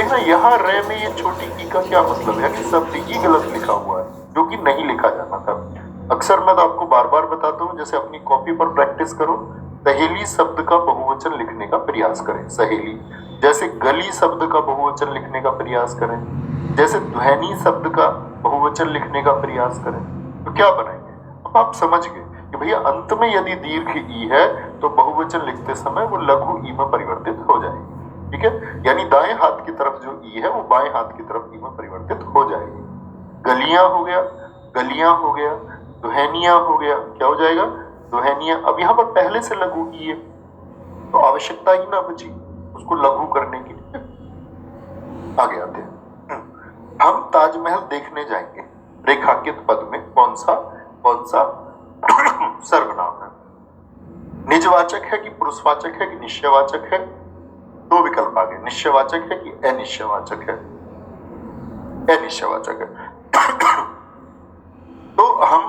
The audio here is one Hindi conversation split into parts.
देखना यहाँ रे में ये छोटी ई का क्या मतलब है कि शब्द ई गलत लिखा हुआ है, जो कि नहीं लिखा जाना था। अक्सर मैं तो आपको बार बार बताता हूँ, जैसे अपनी कॉपी पर प्रैक्टिस करो, सहेली शब्द का बहुवचन लिखने का प्रयास करें, सहेली। जैसे गली शब्द का बहुवचन लिखने का प्रयास करें, जैसे ध्वनि शब्द का बहुवचन लिखने का प्रयास करें, तो क्या बनाएंगे? अब आप समझ गए कि भैया अंत में यदि दीर्घ ई है तो बहुवचन लिखते समय वो लघु ई में परिवर्तित हो जाएगी। ठीक है, यानी दाएं हाथ की तरफ जो ई है वो बाएं हाथ की तरफ ई में परिवर्तित हो जाएगी। गलियां हो गया, गलियां हो गया, दुहेनियां हो गया, क्या हो जाएगा? दुहेनियां। अब यहाँ पर पहले से लघु ई है तो आवश्यकता ही ना बची उसको लघु करने की। आगे आते हैं, हम ताजमहल देखने जाएंगे। रेखांकित पद में कौन सा सर्वनाम है? निजवाचक है कि पुरुषवाचक है कि निश्चयवाचक है? दो विकल्प आ गए, निश्चयवाचक है कि अनिश्चयवाचक है? अनिश्चयवाचक है। तो हम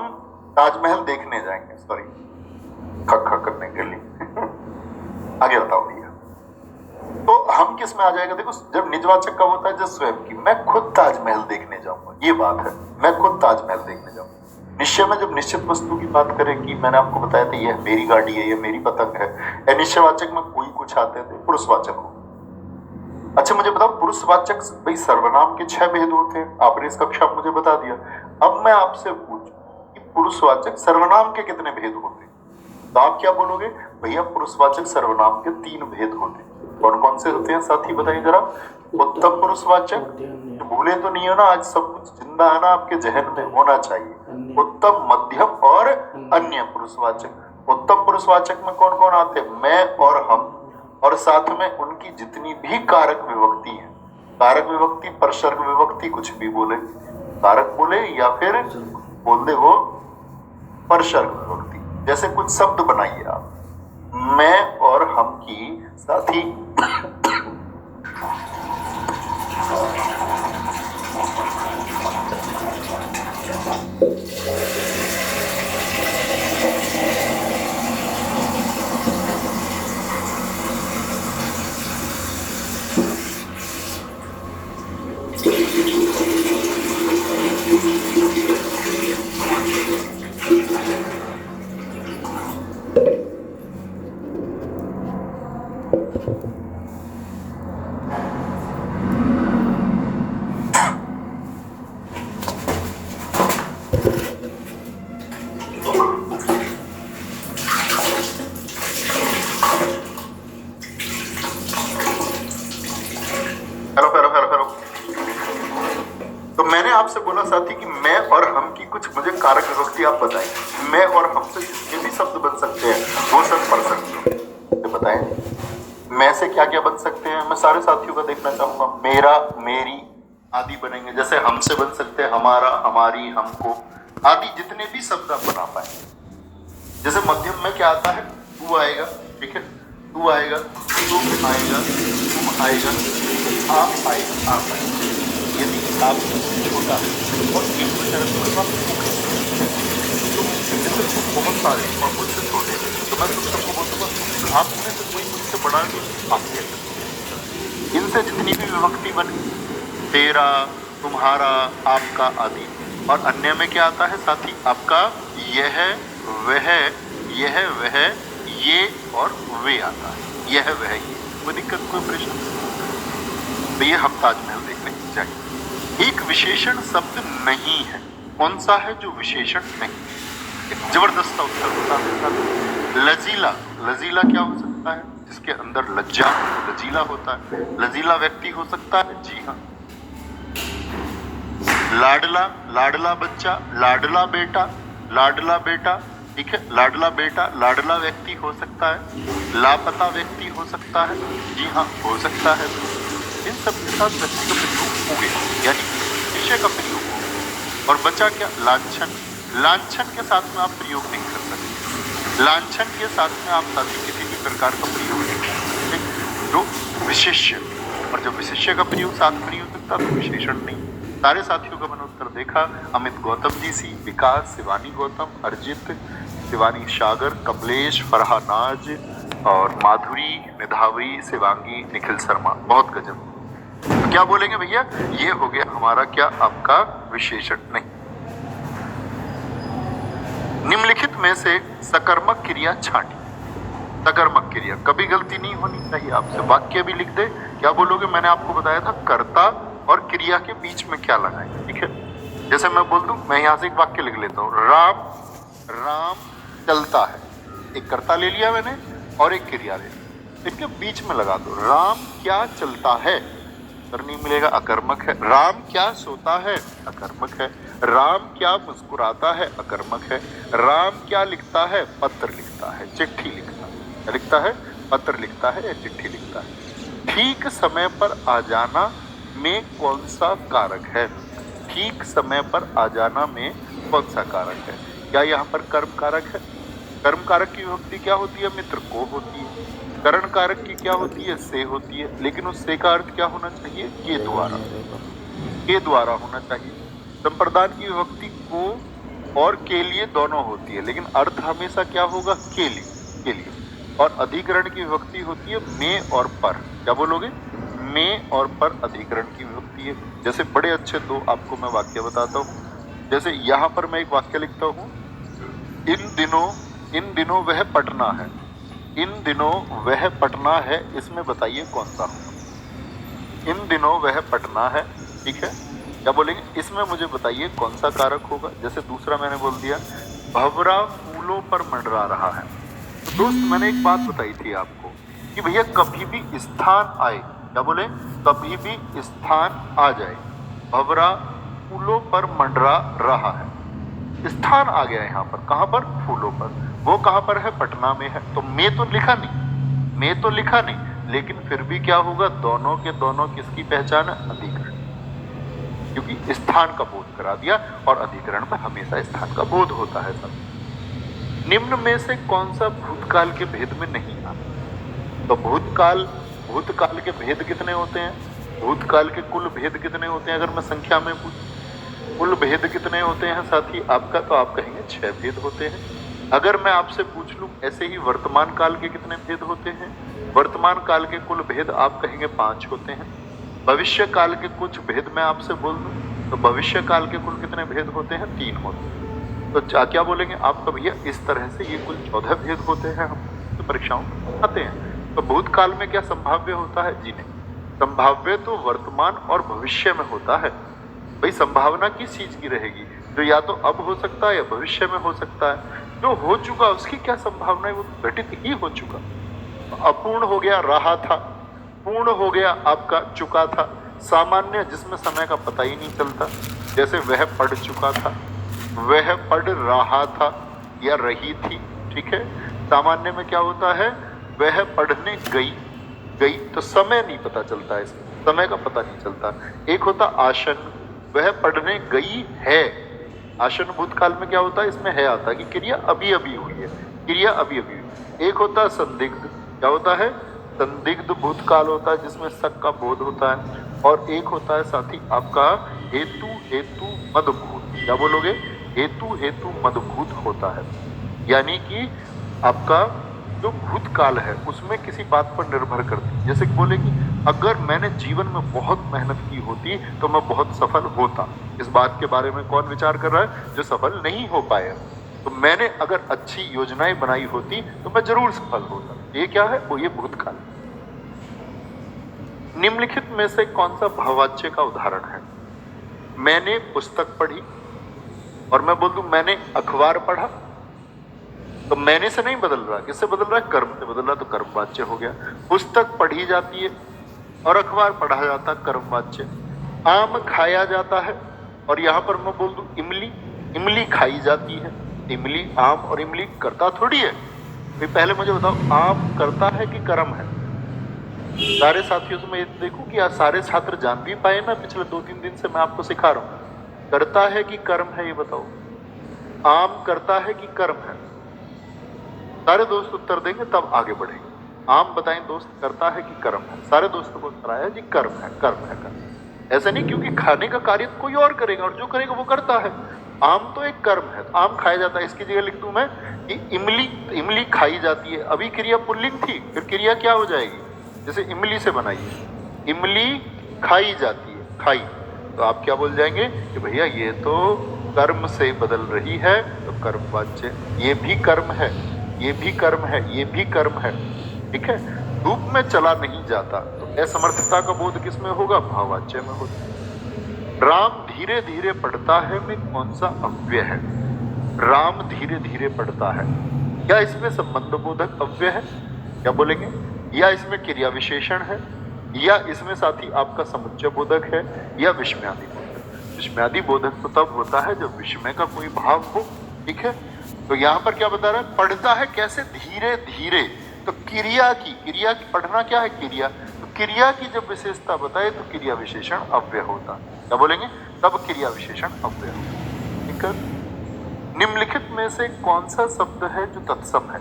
ताजमहल देखने जाएंगे, सॉरी खा करने के लिए। आगे बताओ भैया, तो हम किस में आ जाएगा? देखो, जब निजवाचक का होता है जब स्वयं की, मैं खुद ताजमहल देखने जाऊंगा, ये बात है, मैं खुद ताजमहल देखने जाऊंगा। निश्चय में जब निश्चित वस्तु की बात करें कि मैंने आपको बताया था यह मेरी गाड़ी है, यह मेरी पतंग है। अनिश्चयवाचक में कोई कुछ आते थे, पुरुषवाचक हो। अच्छा मुझे बताओ, पुरुषवाचक भाई सर्वनाम के 6 भेद होते हैं, आपने इस कक्षा में मुझे बता दिया। अब मैं आपसे पूछूं कि पुरुषवाचक सर्वनाम के कितने भेद होते हैं, तो आप क्या बोलोगे? भैया पुरुषवाचक सर्वनाम के 3 भेद होते हैं। कौन कौन से होते हैं साथी बताइए जरा? उत्तम पुरुषवाचक, भूले तो नहीं हो ना, आज सब कुछ जिंदा है ना आपके जहन में, होना चाहिए। उत्तम, मध्यम और अन्य पुरुषवाचक। उत्तम पुरुषवाचक में कौन कौन आते हैं? मैं और हम, और साथ में उनकी जितनी भी कारक विभक्ति है। कारक विभक्ति, परसर्ग विभक्ति, कुछ भी बोले, कारक बोले या फिर बोल दे वो परसर्ग विभक्ति। जैसे कुछ शब्द बनाइए आप, मैं और हम की साथी आपसे बोला साथी कि मैं और हम की कुछ मुझे कारक विभक्ति आप बताएं। मैं और हम से जितने भी शब्द बन सकते हैं वो सब पढ़ सकते हैं, बताएं मैं से क्या क्या बन सकते हैं। मैं सारे साथियों का देखना चाहूंगा। मेरा, मेरी आदि बनेंगे। जैसे हमसे बन सकते हैं हमारा, हमारी, हमको आदि जितने भी शब्द आप बना पाए। जैसे मध्यम में क्या आता है? तू आएगा, ठीक है, तू आएगा, तुम आएगा, तुम आएगा, आप आएगा, आप आएगा। यदि आप छोटा है और एक बहुत सारे और मुझसे छोटे, तो मैं तुम सबको बोलूँगा आप में से कोई मुझसे बड़ा नहीं, आप कह सकते। इनसे जितनी भी विभक्ति बनी, तेरा, तुम्हारा, आपका आदि। और अन्य में क्या आता है साथी? आपका यह, वह, यह, वह, ये और वे आता है। यह, वह, ये। कोई दिक्कत, कोई प्रश्न? तो ये हम ताजमहल देखने चाहिए। एक विशेषण शब्द नहीं है। कौन सा है जो विशेषण नहीं? एक जबरदस्त उत्तर होता है। लजीला, लजीला क्या हो सकता है? जिसके अंदर लज्जा, लजीला होता है। लजीला व्यक्ति हो सकता है, जी हाँ। लाडला, लाडला बच्चा, लाडला बेटा, लाडला बेटा, ठीक है, लाडला बेटा, लाडला व्यक्ति हो सकता है। लापता व्यक्ति हो सकता है, जी हाँ, हो सकता है। इन सब के साथ व्यक्ति का प्रयोग हो गया, यानी विषय का प्रयोग हो गया। और बचा क्या? लांछन। लांछन के साथ में आप प्रयोग नहीं कर सकते। लांछन के साथ में आप साथी किसी भी प्रकार का प्रयोग नहीं कर सकते जो विशेष्य। और जब विशेष्य का प्रयोग साथ में नहीं हो सकता तो विशेषण नहीं। सारे साथियों का मैंने उत्तर देखा। अमित गौतम जी, सी विकास, शिवानी गौतम, अर्जित, शिवानी सागर, कमलेश, फरहानाज और माधुरी, निधावी, शिवांगी, निखिल शर्मा। बहुत गजब। तो क्या क्या बोलेंगे भैया? ये हो गया हमारा क्या? आपका विशेषण। नहीं, निम्नलिखित में से सकर्मक क्रिया छांटी। सकर्मक क्रिया कभी गलती नहीं होनी चाहिए। आपसे वाक्य भी लिख दे, क्या बोलोगे? मैंने आपको बताया था कर्ता और क्रिया के बीच में क्या लगाएंगे, ठीक है? जैसे मैं बोल दूं, मैं यहां से एक वाक्य लिख लेता हूं, राम राम चलता है। एक कर्ता ले लिया मैंने और एक क्रिया ले लिया, इनके बीच में लगा दो, राम क्या चलता है, उत्तर नहीं मिलेगा, अकर्मक है। राम क्या सोता है, अकर्मक है। राम क्या मुस्कुराता है, अकर्मक है। राम क्या लिखता है, पत्र लिखता है, चिट्ठी लिखता है। क्या लिखता है? पत्र लिखता है या चिट्ठी लिखता है। ठीक समय पर आ जाना में कौन सा कारक है? ठीक समय पर आ जाना में कौन सा कारक है? क्या यहाँ पर कर्म कारक है? कर्म कारक की विभक्ति क्या होती है मित्र? को होती है। करण कारक की क्या होती है? से होती है। लेकिन उस से का अर्थ क्या होना चाहिए? के द्वारा, के द्वारा होना चाहिए। संप्रदान की विभक्ति को और के लिए दोनों होती है, लेकिन अर्थ हमेशा क्या होगा? के लिए, के लिए। और अधिकरण की विभक्ति होती है में और पर। क्या बोलोगे? में और पर अधिकरण की विभक्ति है। जैसे बड़े अच्छे दो आपको मैं वाक्य बताता हूँ। जैसे यहाँ पर मैं एक वाक्य लिखता हूँ, इन दिनों वह पटना है। इन दिनों वह पटना है, इसमें बताइए कौन सा होगा? इन दिनों वह पटना है, ठीक है? क्या बोलेंगे? इसमें मुझे बताइए कौन सा कारक होगा? जैसे दूसरा मैंने बोल दिया, भंवरा फूलों पर मंडरा रहा है। तो दोस्त मैंने एक बात बताई थी आपको कि भैया कभी भी स्थान आए, क्या बोले? कभी भी स्थान आ जाए। भंवरा फूलों पर मंडरा रहा है, स्थान आ गया यहाँ पर। कहाँ पर? फूलों पर। वो कहाँ पर है? पटना में है। तो मैं तो लिखा नहीं, मैं तो लिखा नहीं, लेकिन फिर भी क्या होगा? दोनों के दोनों किसकी पहचान है? अधिकरण, क्योंकि स्थान का बोध करा दिया और अधिकरण में हमेशा स्थान का बोध होता है। सब निम्न में से कौन सा भूतकाल के भेद में नहीं आता? तो भूतकाल के भेद कितने होते हैं? भूतकाल के कुल भेद कितने होते हैं? अगर मैं संख्या में पूछूं कुल भेद कितने होते हैं साथी आपका, तो आप कहेंगे 6 भेद होते हैं। अगर मैं आपसे पूछ लूं ऐसे ही वर्तमान काल के कितने भेद होते हैं? वर्तमान काल के कुल भेद आप कहेंगे 5 होते हैं। भविष्य काल के कुछ भेद मैं आपसे बोल दूं तो भविष्य काल के कुल कितने भेद होते हैं? 3 होते हैं। तो क्या बोलेंगे आप? तो भैया इस तरह से ये कुल 14 भेद होते हैं। हम तो परीक्षाओं में आते हैं। तो भूतकाल में क्या संभाव्य होता है? जी नहीं, संभाव्य तो वर्तमान और भविष्य में होता है। भाई संभावना किस चीज की रहेगी? जो या तो अब हो सकता है या भविष्य में हो सकता है। जो हो चुका उसकी क्या संभावना है? वो घटित ही हो चुका। अपूर्ण हो गया रहा था, पूर्ण हो गया आपका चुका था। सामान्य जिसमें समय का पता ही नहीं चलता, जैसे वह पढ़ चुका था, वह पढ़ रहा था या रही थी, ठीक है? सामान्य में क्या होता है? वह पढ़ने गई, तो समय नहीं पता चलता है, समय का पता नहीं चलता। एक होता आसन, वह पढ़ने गई है। आसन भूतकाल में क्या होता है? इसमें है आता है कि क्रिया अभी अभी हुई है, क्रिया अभी अभी हुई। एक होता है संदिग्ध, क्या होता है? संदिग्ध भूतकाल होता है जिसमें शक का बोध होता है। और एक होता है साथी आपका हेतु मदभूत। क्या बोलोगे? हेतु मदभूत होता है, यानी कि आपका जो भूतकाल है उसमें किसी बात पर निर्भर करती है। जैसे बोले कि अगर मैंने जीवन में बहुत मेहनत की होती तो मैं बहुत सफल होता। इस बात के बारे में कौन विचार कर रहा है? जो सफल नहीं हो पाया। तो मैंने अगर अच्छी योजनाएं बनाई होती तो मैं जरूर सफल होता। ये क्या है? वो ये भूतकाल। निम्नलिखित में से कौन सा भाववाच्य का उदाहरण है? मैंने पुस्तक पढ़ी और मैं बोल दूं मैंने अखबार पढ़ा, तो मैंने से नहीं बदल रहा, किससे बदल रहा है? कर्म से बदल रहा, तो कर्मवाच्य हो गया। पुस्तक पढ़ी जाती है और अखबार पढ़ा जाता है, कर्मवाच्य। आम खाया जाता है और यहाँ पर मैं बोल दूं इमली खाई जाती है। इमली, आम और इमली करता थोड़ी है। पहले मुझे बताओ, आम करता है कि कर्म है? सारे साथियों से मैं देखूं कि आज सारे छात्र जान भी पाए ना, पिछले 2-3 दिन से मैं आपको सिखा रहा हूं, करता है कि कर्म है? ये बताओ, आम करता है कि कर्म है? सारे दोस्त उत्तर देंगे तब आगे बढ़ेंगे। आम बताएं दोस्त, करता है कि कर्म है? सारे दोस्तों को उत्तर आया जी कर्म है, कर्म है, कर्म। ऐसा नहीं क्योंकि खाने का कार्य कोई और करेगा और जो करेगा वो करता है। आम तो एक कर्म है, आम खाया जाता है। इसकी जगह लिख दूं मैं कि इमली खाई जाती है। अभी क्रिया पुल्लिंग थी, फिर क्रिया क्या हो जाएगी? जैसे इमली से बनाइए, इमली खाई जाती है, खाई, तो आप क्या बोल जाएंगे कि भैया ये तो कर्म से बदल रही है, तो कर्मवाच्य, ये भी कर्म है, ये भी कर्म है, ये भी कर्म है, ठीक है। धूप में चला नहीं जाता, तो असमर्थता का बोध किसमें होगा? भाववाच्य में होगा। राम धीरे धीरे पढ़ता है में कौन सा अव्यय है? राम धीरे धीरे पढ़ता है, क्या इसमें संबंध बोधक अव्यय है? क्या बोलेंगे? या इसमें क्रिया विशेषण है, या इसमें साथ ही आपका समुच्चय बोधक है, या विस्मयादि बोधक? विस्मयादि बोधक तो तब होता है जब विस्मय का कोई भाव हो, ठीक है। तो यहां पर क्या बता रहा है? पढ़ता है कैसे? धीरे धीरे। तो क्रिया की पढ़ना क्या है? क्रिया। तो क्रिया की जब विशेषता बताए तो क्रिया विशेषण अव्यय होता। क्या बोलेंगे? तब क्रिया विशेषण अव्यय होता, ठीक है। निम्नलिखित में से कौन सा शब्द है जो तत्सम है?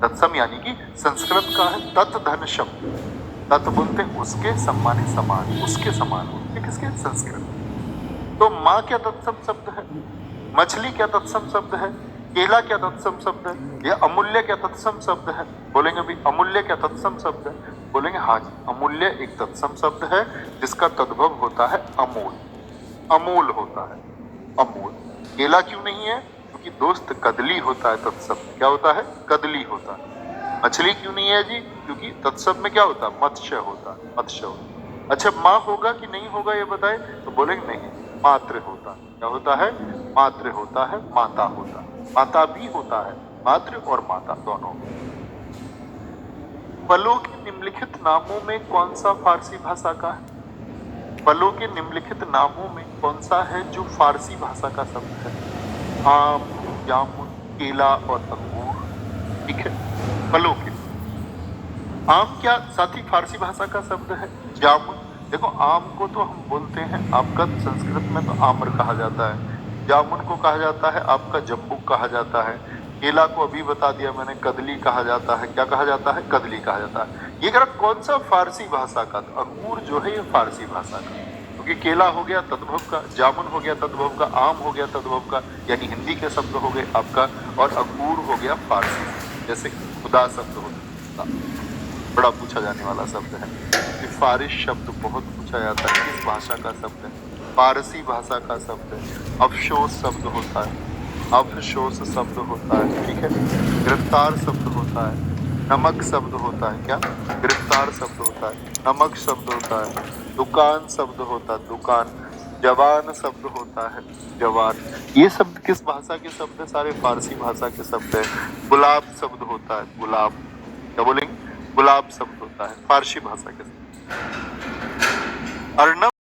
तत्सम यानी कि संस्कृत का है तत्धन शब्द। तत् बोलते हैं उसके सम्माने समान, उसके समान होते किसके? संस्कृत। तो माँ क्या तत्सम शब्द है? मछली क्या तत्सम शब्द है? केला क्या तत्सम शब्द है? या अमूल्य क्या तत्सम शब्द है? बोलेंगे भी अमूल्य क्या तत्सम शब्द है? बोलेंगे हाँ जी, अमूल्य एक तत्सम शब्द है जिसका तद्भव होता है अमूल, अमूल होता है, अमूल। केला क्यों नहीं है? क्योंकि दोस्त कदली होता है, तत्सम क्या होता है? कदली होता है। मछली क्यों नहीं है जी? क्योंकि तत्सम में क्या होता है? मत्स्य होता है, मत्स्य होता है। अच्छा, माँ होगा कि नहीं होगा ये बताए? तो बोलेंगे नहीं, मात्र होता है। क्या होता है? मात्र होता है, माता होता है, माता भी होता है, मात्र और माता दोनों। फलों के निम्नलिखित नामों में कौन सा फारसी भाषा का है? फलों के निम्नलिखित नामों में कौन सा है जो फारसी भाषा का शब्द है? आम, जामुन, केला और अंगूर, ठीक है। फलों के आम क्या साथी फारसी भाषा का शब्द है? जामुन। देखो आम को तो हम बोलते हैं आपका संस्कृत में तो आम्र कहा जाता है, जामुन को कहा जाता है आपका जम्बुक कहा जाता है, केला को अभी बता दिया मैंने कदली कहा जाता है। क्या कहा जाता है? कदली कहा जाता है। ये कह रहा कौन सा फारसी भाषा का? तो अंगूर जो है ये फारसी भाषा का, क्योंकि केला हो गया तद्भव का, जामुन हो गया तद्भव का, आम हो गया तद्भव का, यानी हिंदी के शब्द हो गए आपका, और अंगूर हो गया फारसी। जैसे खुदा शब्द होता है, बड़ा पूछा जाने वाला शब्द है। कि फारिश शब्द बहुत पूछा जाता है, किस भाषा का शब्द है? फारसी भाषा का शब्द है। अफसोस शब्द होता है, अफसोस शब्द होता है, ठीक है। गिरफ्तार शब्द होता है, नमक शब्द होता है। क्या? गिरफ्तार शब्द होता है, नमक शब्द होता है, दुकान शब्द होता है, दुकान। जवान शब्द होता है, जवान। ये शब्द किस भाषा के शब्द है? सारे फारसी भाषा के शब्द है। गुलाब शब्द होता है, गुलाब। क्या बोलेंगे? गुलाब शब्द होता है फारसी भाषा के शब्द। अर्नब